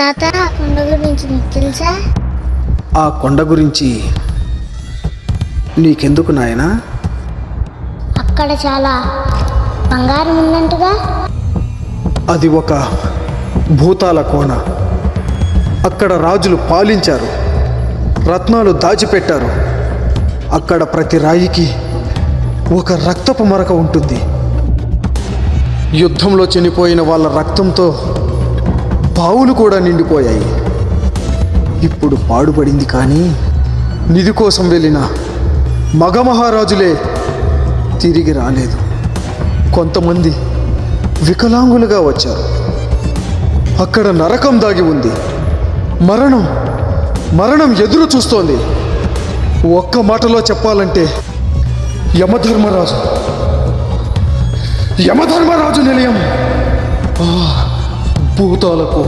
తాత ఆ కొండ గురించి నీకు తెలుసా? ఆ కొండ గురించి నీకెందుకు నాయనా? అక్కడ చాలా బంగారం ఉందంటగా. అది ఒక భూతాల కోన. అక్కడ రాజులు పాలించారు, రత్నాలు దాచిపెట్టారు. అక్కడ ప్రతి రాయికి ఒక రక్తపు మరక ఉంటుంది. యుద్ధంలో చనిపోయిన వాళ్ళ రక్తంతో బావులు కూడా నిండిపోయాయి. ఇప్పుడు పాడుపడింది, కానీ నిధి కోసం వెళ్ళిన మగ మహారాజులే తిరిగి రాలేదు. కొంతమంది వికలాంగులుగా వచ్చారు. అక్కడ నరకం దాగి ఉంది. మరణం ఎదురు చూస్తోంది. ఒక్క మాటలో చెప్పాలంటే యమధర్మరాజు నిలయం. భూతాలకు